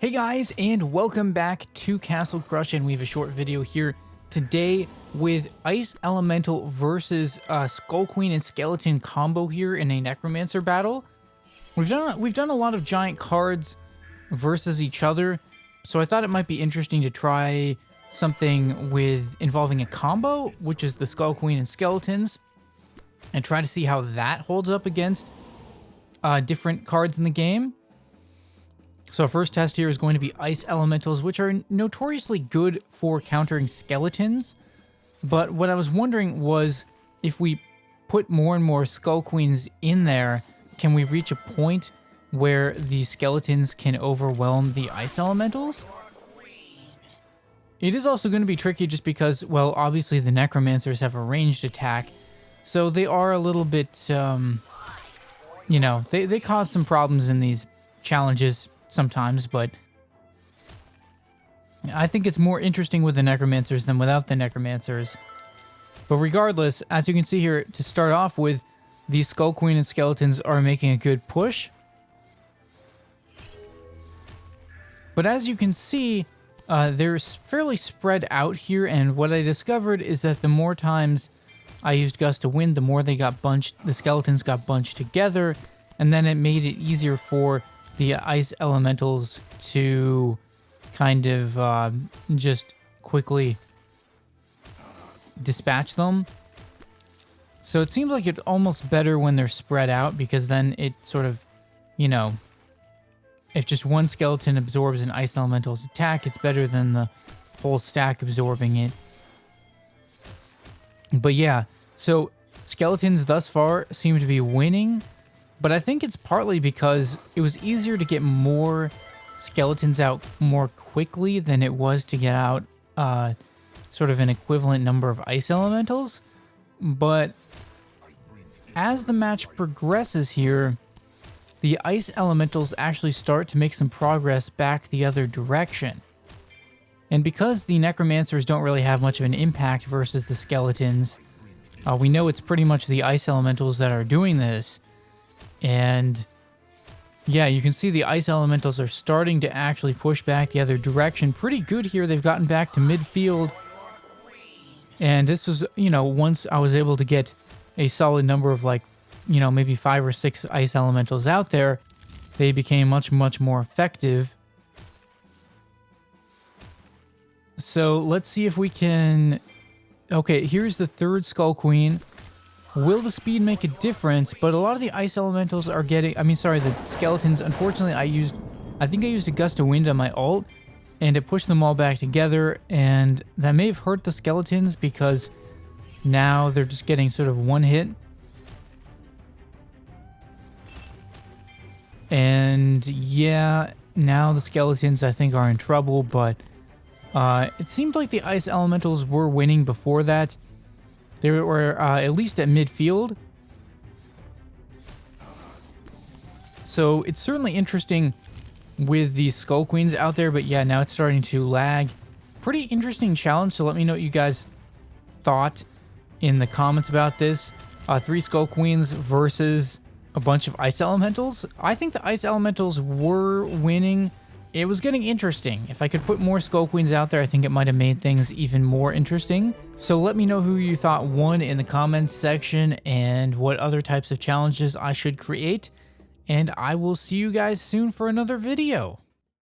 Hey guys, and welcome back to Castle Crush, and we have a short video here today with Ice Elemental versus Skull Queen and Skeleton combo here in a Necromancer battle. We've done a lot of giant cards versus each other, so I thought it might be interesting to try something involving a combo, which is the Skull Queen and Skeletons, and try to see how that holds up against different cards in the game. So our first test here is going to be Ice Elementals, which are notoriously good for countering Skeletons. But what I was wondering was, if we put more and more Skull Queens in there, can we reach a point where the Skeletons can overwhelm the Ice Elementals? It is also going to be tricky just because, well, obviously the Necromancers have a ranged attack. So they are a little bit, you know, they cause some problems in these challenges sometimes, but I think it's more interesting with the Necromancers than without the Necromancers. But regardless, as you can see here, to start off with, the Skull Queen and Skeletons are making a good push. But as you can see, they're fairly spread out here, and what I discovered is that the more times I used Gust of Wind, the more they got bunched, the Skeletons got bunched together, and then it made it easier for the Ice Elementals to kind of just quickly dispatch them. So it seems like it's almost better when they're spread out, because then it sort of, you know, if just one skeleton absorbs an Ice Elemental's attack, it's better than the whole stack absorbing it. But yeah, so Skeletons thus far seem to be winning. But I think it's partly because it was easier to get more Skeletons out more quickly than it was to get out sort of an equivalent number of Ice Elementals. But as the match progresses here, the Ice Elementals actually start to make some progress back the other direction. And because the Necromancers don't really have much of an impact versus the Skeletons, we know it's pretty much the Ice Elementals that are doing this. And yeah, you can see the Ice Elementals are starting to actually push back the other direction. Pretty good here. They've gotten back to midfield. And this was, you know, once I was able to get a solid number of, like, you know, maybe 5 or 6 Ice Elementals out there, they became much more effective. So let's see if we can... Okay, here's the third Skull Queen. Will the speed make a difference? But a lot of the Ice Elementals are getting... I mean, sorry, the Skeletons. Unfortunately, I think I used a Gust of Wind on my ult, and it pushed them all back together, and that may have hurt the Skeletons because now they're just getting sort of one hit. And yeah, now the Skeletons, I think, are in trouble, but it seemed like the Ice Elementals were winning before that. They were at least at midfield. So it's certainly interesting with the Skull Queens out there, but yeah, now it's starting to lag. Pretty interesting challenge, so let me know what you guys thought in the comments about this. 3 Skull Queens versus a bunch of Ice Elementals. I think the Ice Elementals were winning. It was getting interesting. If I could put more Skull Queens out there, I think it might have made things even more interesting. So let me know who you thought won in the comments section and what other types of challenges I should create. And I will see you guys soon for another video.